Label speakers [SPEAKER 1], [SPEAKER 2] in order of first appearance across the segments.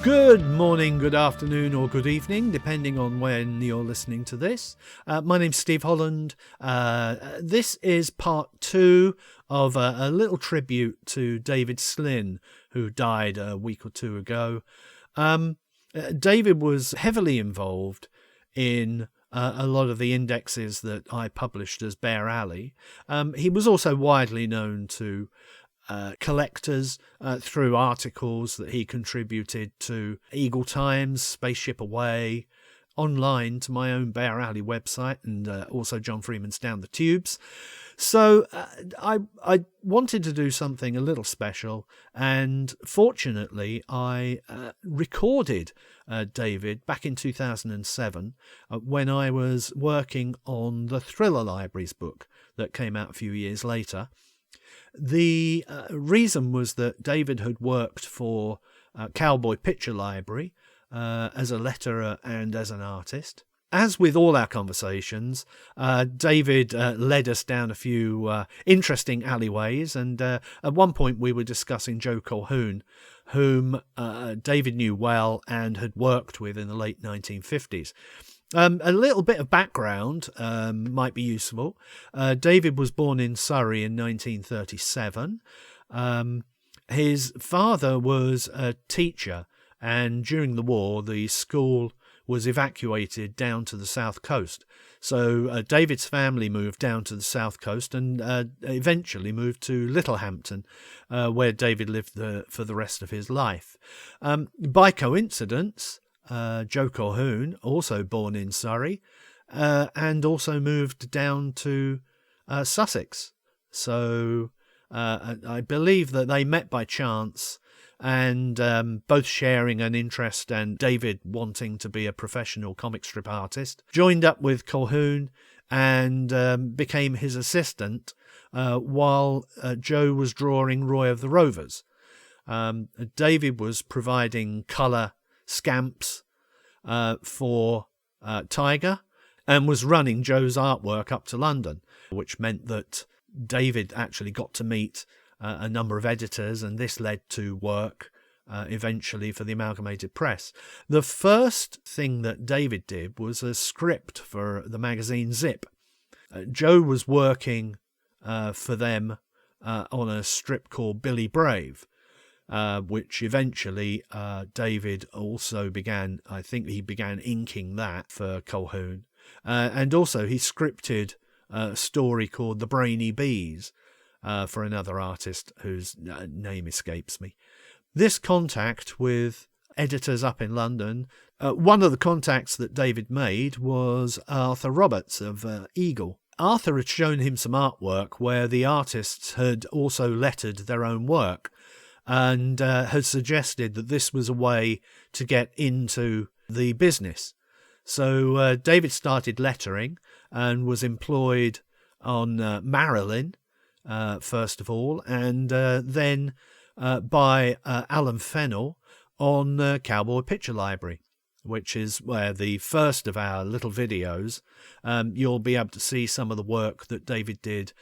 [SPEAKER 1] Good morning, good afternoon, or good evening, depending on when you're listening to this. My name's Steve Holland. This is part 2 of a little tribute to David Slinn, who died a week or two ago. David was heavily involved in a lot of the indexes that I published as Bear Alley. He was also widely known to collectors through articles that he contributed to Eagle Times, Spaceship Away, online to my own Bear Alley website, and also John Freeman's Down the Tubes. So I wanted to do something a little special, and fortunately I recorded David back in 2007 when I was working on the Thriller Libraries book that came out a few years later. The reason was that David had worked for Cowboy Picture Library as a letterer and as an artist. As with all our conversations, David led us down a few interesting alleyways, and at one point we were discussing Joe Colquhoun, whom David knew well and had worked with in the late 1950s. A little bit of background might be useful. David was born in Surrey in 1937. His father was a teacher, and during the war the school was evacuated down to the south coast. So David's family moved down to the south coast and eventually moved to Littlehampton, where David lived for the rest of his life. By coincidence, Joe Colquhoun, also born in Surrey, and also moved down to Sussex. So I believe that they met by chance, and both sharing an interest, and David wanting to be a professional comic strip artist, joined up with Colquhoun and became his assistant while Joe was drawing Roy of the Rovers. David was providing colour scamps for Tiger and was running Joe's artwork up to London, which meant that David actually got to meet a number of editors, and this led to work eventually for the Amalgamated Press. The first thing that David did was a script for the magazine Zip. Joe was working for them on a strip called Billy Brave, which eventually David also began, I think he began inking that for Colquhoun. And also he scripted a story called The Brainy Bees for another artist whose name escapes me. This contact with editors up in London, one of the contacts that David made was Arthur Roberts of Eagle. Arthur had shown him some artwork where the artists had also lettered their own work, and had suggested that this was a way to get into the business. So David started lettering and was employed on Marilyn, first of all, and then by Alan Fennell on Cowboy Picture Library, which is where the first of our little videos, you'll be able to see some of the work that David did,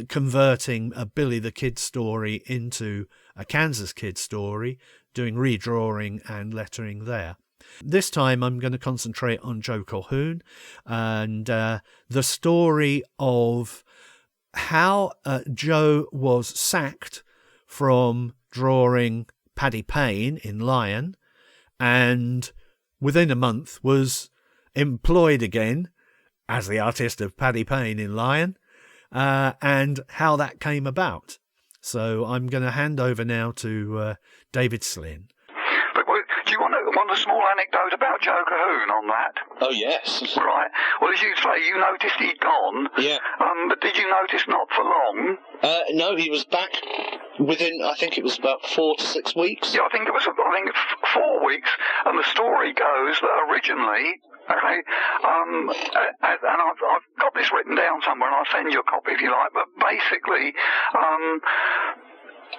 [SPEAKER 1] converting a Billy the Kid story into a Kansas Kid story, doing redrawing and lettering there. This time I'm going to concentrate on Joe Colquhoun and the story of how Joe was sacked from drawing Paddy Payne in Lion, and within a month was employed again as the artist of Paddy Payne in Lion, and how that came about. So I'm going to hand over now to David Slinn.
[SPEAKER 2] Do you want a small anecdote about Joe Colquhoun on that?
[SPEAKER 3] Oh, yes.
[SPEAKER 2] Right. Well, as you say, you noticed he'd gone.
[SPEAKER 3] Yeah.
[SPEAKER 2] But did you notice not for long?
[SPEAKER 3] No, he was back within, I think it was about 4 to 6 weeks.
[SPEAKER 2] Yeah, I think 4 weeks. And the story goes that originally, okay, and I've got this written down somewhere, and I'll send you a copy if you like, but basically,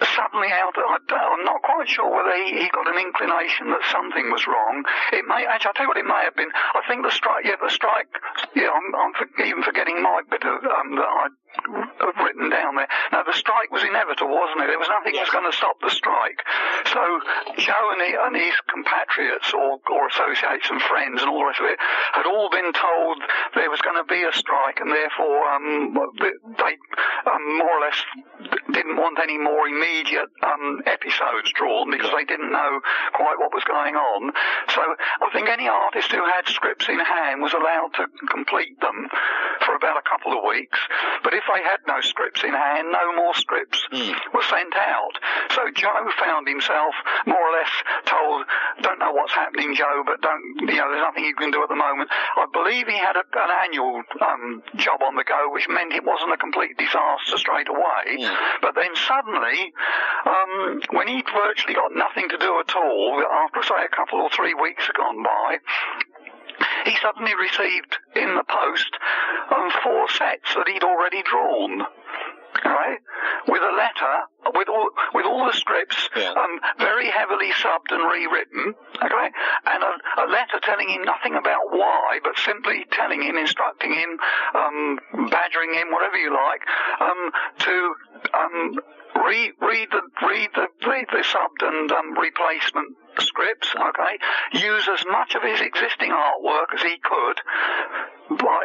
[SPEAKER 2] suddenly I'm not quite sure whether he got an inclination that something was wrong. It may, actually, I'll tell you what it may have been. I think the strike, I'm even forgetting my bit of, that I have written down there. Now, the strike was inevitable, wasn't it? There was nothing that was going to stop the strike. So Joe and his compatriots or associates and friends and all the rest of it had all been told there was going to be a strike, and therefore they more or less didn't want any more immediate episodes drawn because they didn't know quite what was going on. So I think any artist who had scripts in hand was allowed to complete them for about a couple of weeks. But if they had no scripts in hand, no more scripts were sent out. So Joe found himself more or less told, don't know what's happening, Joe, but there's nothing you can do at the moment. I believe he had an annual job on the go, which meant it wasn't a complete disaster straight away. But then suddenly, when he'd virtually got nothing to do at all, after, say, a couple or 3 weeks had gone by, he suddenly received in the post 4 sets that he'd already drawn. Right, with a letter, with all the scripts, very heavily subbed and rewritten, okay, and a letter telling him nothing about why, but simply telling him, instructing him, badgering him, whatever you like, to read the subbed and replacement scripts, okay, use as much of his existing artwork as he could,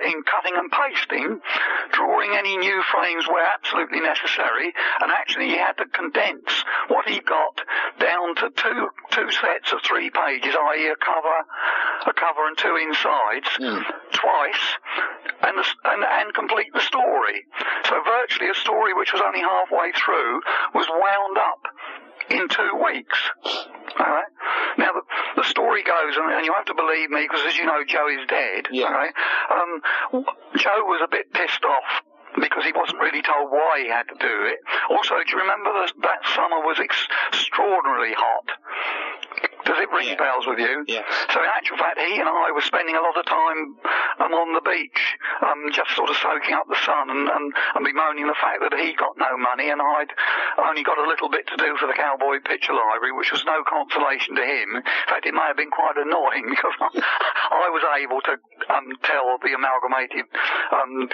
[SPEAKER 2] in cutting and pasting, drawing any new frames where absolutely necessary, and actually he had to condense what he got down to two sets of 3 pages, i.e. a cover and 2 insides, twice, and complete the story. So virtually a story which was only halfway through was wound up in 2 weeks. All right. Now the story goes, and you have to believe me because, as you know, Joe is dead.
[SPEAKER 3] Yeah.
[SPEAKER 2] All right. Joe was a bit pissed off because he wasn't really told why he had to do it. Also, do you remember that summer was extraordinarily hot? Does it ring bells with you?
[SPEAKER 3] Yeah.
[SPEAKER 2] So in actual fact, he and I were spending a lot of time on the beach, just sort of soaking up the sun and bemoaning the fact that he got no money and I'd only got a little bit to do for the Cowboy Picture Library, which was no consolation to him. In fact, it may have been quite annoying because I was able to tell the amalgamated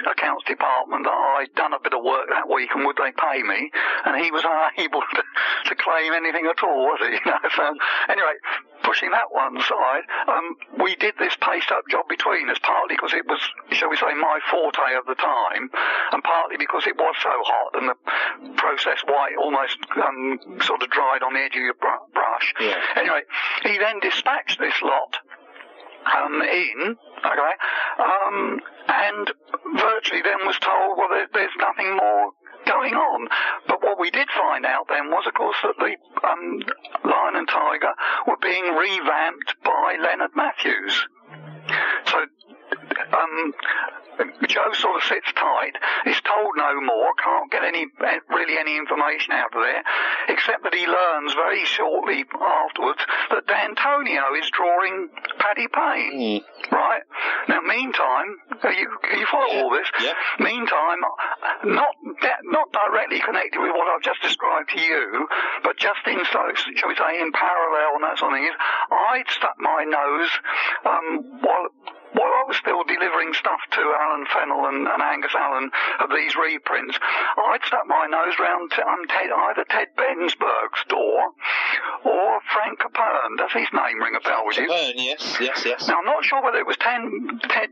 [SPEAKER 2] accounts department that I'd done a bit of work that week and would they pay me, and he was unable to claim anything at all, was he? So anyway, pushing that one side, we did this paste-up job between us, partly because it was, shall we say, my forte of the time, and partly because it was so hot and the processed white almost sort of dried on the edge of your brush.
[SPEAKER 3] Yeah.
[SPEAKER 2] Anyway, he then dispatched this lot and virtually then was told, well, there's nothing more going on. But what we did find out then was, of course, that the Lion and Tiger were being revamped by Leonard Matthews. So Joe sort of sits tight, is told no more, can't get any information out of there, except that he learns very shortly afterwards that D'Antonio is drawing Paddy Payne. Right? Now, meantime, you follow all this?
[SPEAKER 3] Yeah.
[SPEAKER 2] Meantime, not directly connected with what I've just described to you, but just in, shall we say, in parallel and that sort of thing, is I'd stuck my nose while I was still delivering stuff to Alan Fennell and Angus Allen of these reprints, I'd stuck my nose round either Ted Bensberg's door or Frank Capern. Does his name ring a bell with you?
[SPEAKER 3] Capern, yes.
[SPEAKER 2] Now, I'm not sure whether it was Ted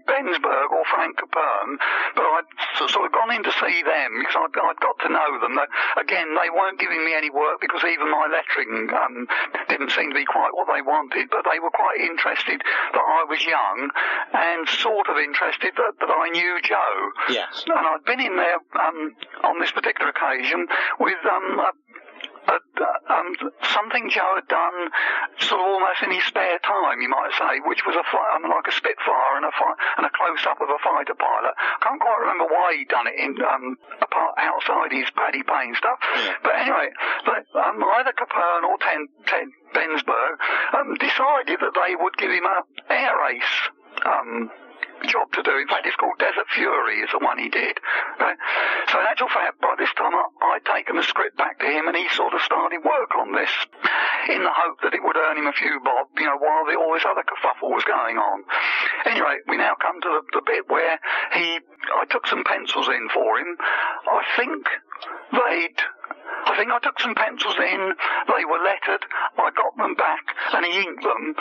[SPEAKER 2] Bensberg or Frank Capern, but I'd sort of gone in to see them because I'd got to know them. Again, they weren't giving me any work because even my lettering didn't seem to be quite what they wanted, but they were quite interested that I was young and sort of interested that I knew Joe.
[SPEAKER 3] Yes.
[SPEAKER 2] And I'd been in there on this particular occasion with something Joe had done sort of almost in his spare time, you might say, which was like a Spitfire and a close-up of a fighter pilot. I can't quite remember why he'd done it in outside his Paddy Payne stuff. Yeah. But anyway, either Capern or Ted Bensberg decided that they would give him a air race job to do. In fact, it's called Desert Fury is the one he did. Okay? So in actual fact, by this time, I'd taken the script back to him, and he sort of started work on this in the hope that it would earn him a few bob, while all this other kerfuffle was going on. Anyway, we now come to the bit where I took some pencils in for him. I think I took some pencils in, they were lettered, I got them back, and he inked them,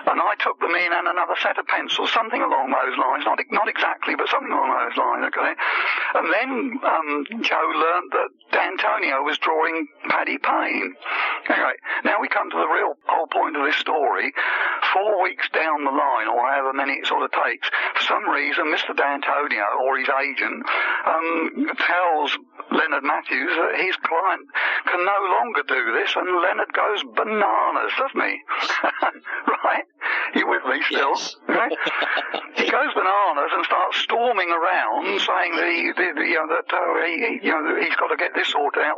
[SPEAKER 2] and I took them in and another set of pencils, something along those lines, not exactly, but something along those lines, okay? And then Joe learned that D'Antonio was drawing Paddy Payne. Anyway, now we come to the whole point of this story. 4 weeks down the line, or however many it sort of takes, for some reason, Mr. D'Antonio, or his agent, tells Leonard Matthews that his client can no longer do this, and Leonard goes bananas, doesn't he? Right? You with me still?
[SPEAKER 3] Yes.
[SPEAKER 2] Okay? He goes bananas and starts storming around, saying that he's got to get this sorted out.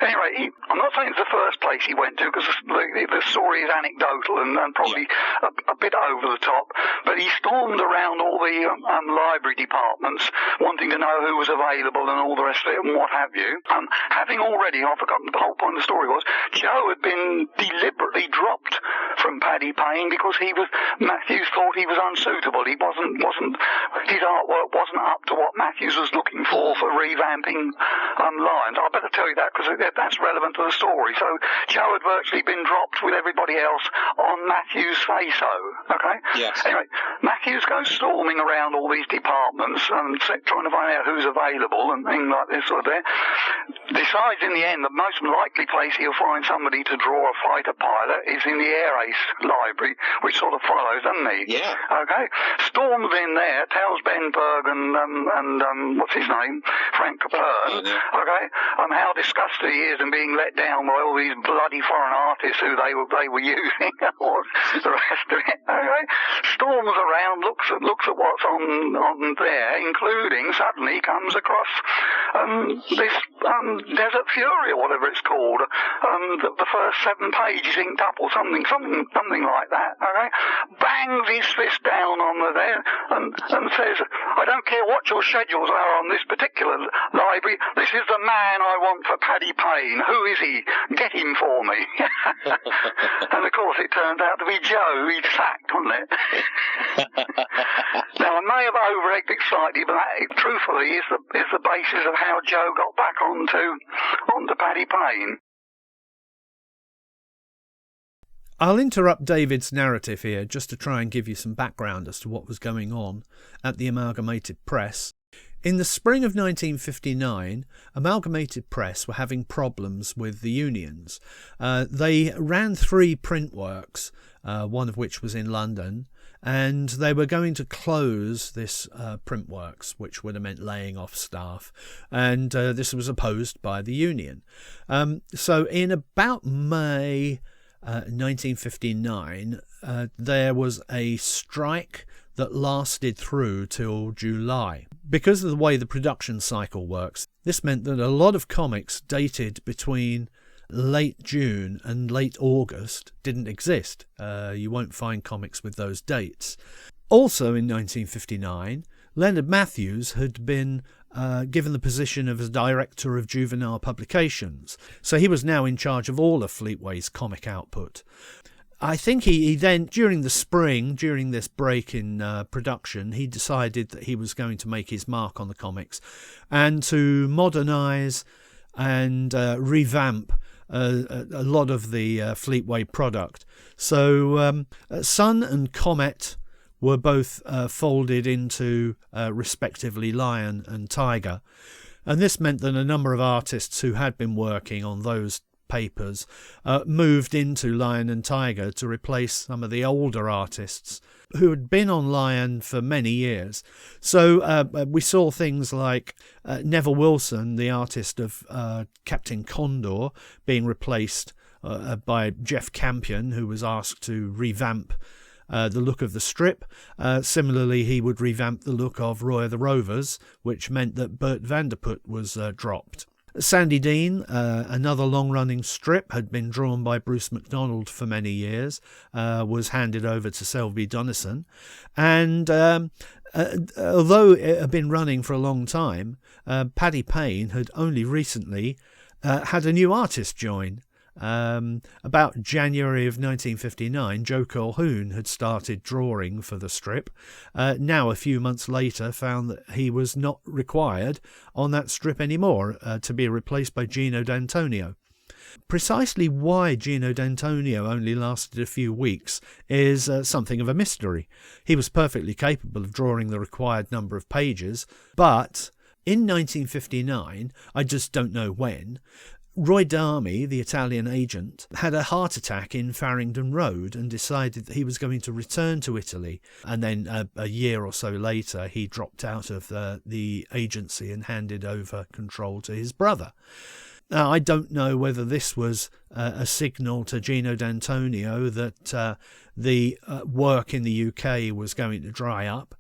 [SPEAKER 2] Anyway, I'm not saying it's the first place he went to, because the story is anecdotal and probably a bit over the top, but he stormed around all the library departments, wanting to know who was available and all the rest of it and what have you. Having already, I've forgotten the whole point of the story was, Joe had been deliberately dropped from Paddy Payne because Matthews thought he was unsuitable. His artwork wasn't up to what Matthews was looking for revamping Lions. I better tell you that because that's relevant to the story. So Joe had virtually been dropped with everybody else on Matthews' say-so. Okay?
[SPEAKER 3] Yes.
[SPEAKER 2] Anyway, Matthews goes storming around all these departments and trying to find out who's available and things like this sort of there. Decides in the end the most likely place he'll find somebody to draw a fighter pilot is in the Air Ace library, which sort of follows, doesn't he?
[SPEAKER 3] Yeah.
[SPEAKER 2] Okay. Storms in there, tells Ben Berg and what's his name, Frank Capern, okay, how disgusted he is and being let down by all these bloody foreign artists who they were using, or the rest of it. Okay. Storms around, looks at what's on there, including suddenly comes across this Desert Fury or whatever it's called. The first 7 pages inked up or something like that. Okay, bangs his fist down on there and says, "I don't care what your schedules are on this particular library. This is the man I want for Paddy Payne. Who is he? Get him for me." And of course, it turns out to be Joe. He'd sacked, wasn't it? Now, I may have over-egged it slightly, but that, truthfully, is the basis of how Joe got back onto Paddy Payne.
[SPEAKER 1] I'll interrupt David's narrative here just to try and give you some background as to what was going on at the Amalgamated Press. In the spring of 1959, Amalgamated Press were having problems with the unions. They ran 3 print works, one of which was in London, and they were going to close this print works, which would have meant laying off staff, and this was opposed by the union. So in about May 1959, there was a strike that lasted through till July. Because of the way the production cycle works, this meant that a lot of comics dated between late June and late August didn't exist. You won't find comics with those dates. Also in 1959, Leonard Matthews had been given the position of as director of juvenile publications, so he was now in charge of all of Fleetway's comic output. I think he then, during the spring, during this break in production, he decided that he was going to make his mark on the comics and to modernise and revamp a lot of the Fleetway product. So Sun and Comet were both folded into respectively Lion and Tiger, and this meant that a number of artists who had been working on those papers moved into Lion and Tiger to replace some of the older artists who had been on Lion for many years. So we saw things like Neville Wilson, the artist of Captain Condor, being replaced by Jeff Campion, who was asked to revamp the look of the strip. Similarly, he would revamp the look of Roy of the Rovers, which meant that Bert Vanderput was dropped. Sandy Dean, another long-running strip, had been drawn by Bruce MacDonald for many years, was handed over to Selby Donison. And although it had been running for a long time, Paddy Payne had only recently had a new artist join. About January of 1959, Joe Colquhoun had started drawing for the strip. Now, a few months later, found that he was not required on that strip anymore, to be replaced by Gino D'Antonio. Precisely why Gino D'Antonio only lasted a few weeks is something of a mystery. He was perfectly capable of drawing the required number of pages, but in 1959, I just don't know when, Roy D'Armi, the Italian agent, had a heart attack in Farringdon Road and decided that he was going to return to Italy. And then a year or so later, he dropped out of the agency and handed over control to his brother. Now, I don't know whether this was a signal to Gino D'Antonio that the work in the UK was going to dry up.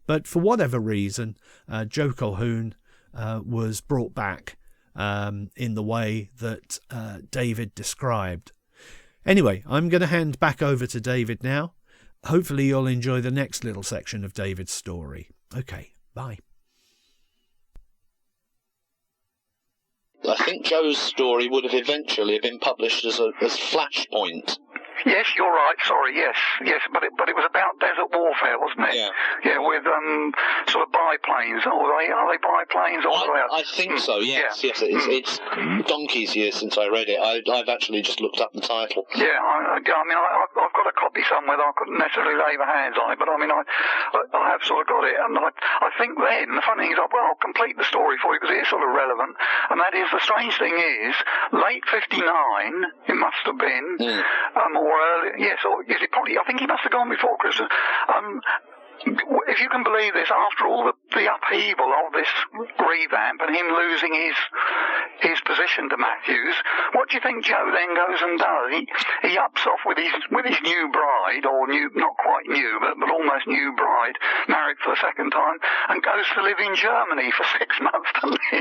[SPEAKER 1] But for whatever reason, Joe Colquhoun was brought back in the way that David described. Anyway, I'm going to hand back over to David now. Hopefully you'll enjoy the next little section of David's story. Okay, bye.
[SPEAKER 3] I think Joe's story would have eventually been published as Flashpoint.
[SPEAKER 2] Yes, you're right. Sorry, yes, but it was about desert warfare, wasn't it? Yeah, with sort of biplanes. Are they biplanes? Or
[SPEAKER 3] I think so. Yes. It's donkey's years since I read it. I've actually just looked up the title.
[SPEAKER 2] Yeah, I mean, I've got a copy somewhere that I couldn't necessarily lay my hands on it, but I mean, I have sort of got it, and I think then the funny thing is, I'll complete the story for you because it is sort of relevant, and that is the strange thing is late '59. It must have been. Or early, yes, or is it probably? I think he must have gone before Christmas. If you can believe this, after all the upheaval of this revamp and him losing his position to Matthews, what do you think Joe then goes and does? He ups off with his new bride, or new, not quite new, but almost new bride, married for the second time, and goes to live in Germany for 6 months, doesn't he?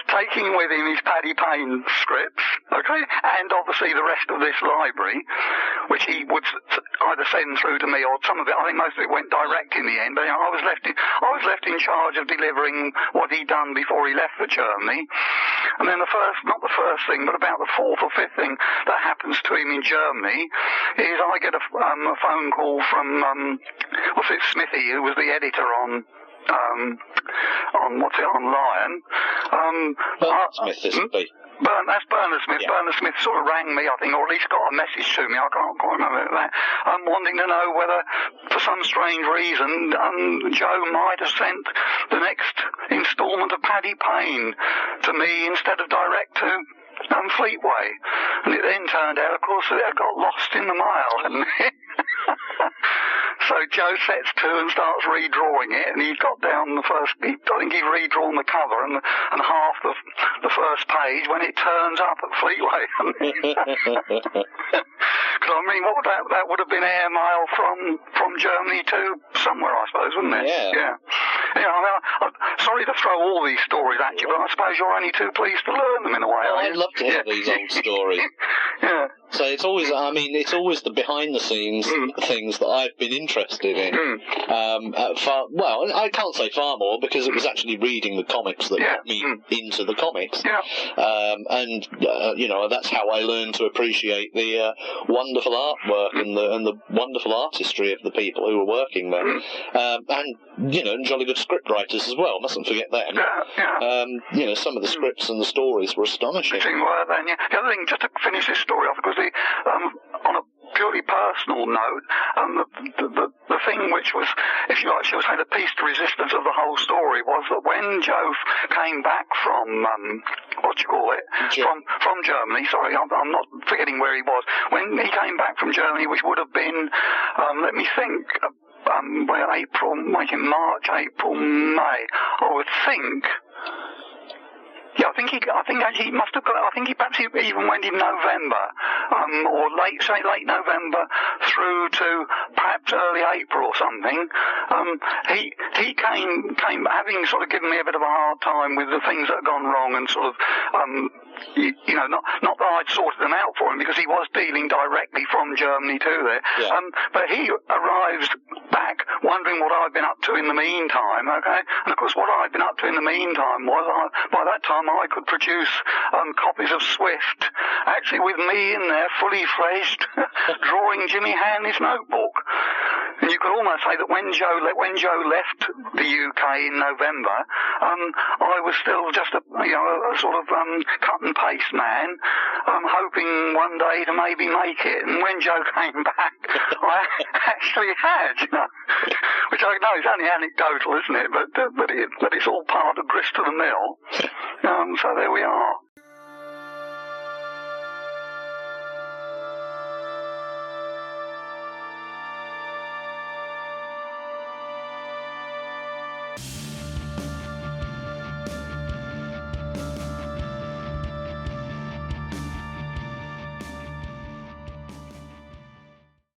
[SPEAKER 2] Taking with him his Paddy Payne scripts, okay, and obviously the rest of this library, which he would either send through to me or some of it. I think most of it went direct in the end. But I was left in charge of delivering what he'd done before he left for Germany. And then not the first thing, but about the fourth or fifth thing that happens to him in Germany is I get a phone call from Smithy, who was the editor on Lion.
[SPEAKER 3] Bernard Smith, isn't he?
[SPEAKER 2] That's Bernard Smith. Yeah. Bernard Smith sort of rang me, I think, or at least got a message to me. I can't quite remember that. Wanting to know whether, for some strange reason, Joe might have sent the next instalment of Paddy Payne to me instead of direct to Fleetway. And it then turned out, of course, that it got lost in the mail. So Joe sets to and starts redrawing it, and he's got down the first. I think he's redrawn the cover and half the first page when it turns up at Fleetway. Because I mean, that would have been airmail from Germany to somewhere, I suppose, wouldn't it?
[SPEAKER 3] Yeah.
[SPEAKER 2] I mean, I'm sorry to throw all these stories at you, but I suppose you're only too pleased to learn them in a way.
[SPEAKER 3] I'd love to hear these old stories.
[SPEAKER 2] Yeah.
[SPEAKER 3] So it's always the behind-the-scenes things that I've been interested in. I can't say far more because it was actually reading the comics that got me into the comics. Yeah. That's how I learned to appreciate the wonderful artwork and the wonderful artistry of the people who were working there. And jolly good script writers as well. Mustn't forget them.
[SPEAKER 2] Yeah.
[SPEAKER 3] Some of the scripts and the stories were astonishing.
[SPEAKER 2] The other thing, just to finish this story off, because on a purely personal note, the thing which was, if you like, shall we say, the piece de resistance of the whole story was that when Joe came back from from Germany. Sorry, I'm not forgetting where he was. When he came back from Germany, which would have been, let me think. March, April, May. I would think. Yeah, I think actually he must have got. I think he perhaps even went in November, or late November through to perhaps early April or something, he came having sort of given me a bit of a hard time with the things that had gone wrong, and sort of not that I'd sorted them out for him, because he was dealing directly from Germany to there.
[SPEAKER 3] Yeah.
[SPEAKER 2] But he arrived back wondering what I'd been up to in the meantime, okay? And of course what I'd been up to in the meantime was, by that time I could produce copies of Swift, actually with me in there, fully fledged, drawing Jimmy Hanley's notebook. And you could almost say that when Joe left the UK in November, I was still just a sort of cut and paste man, hoping one day to maybe make it. And when Joe came back, I actually had, which I know is only anecdotal, isn't it? But it's all part of grist to the mill. So there we are.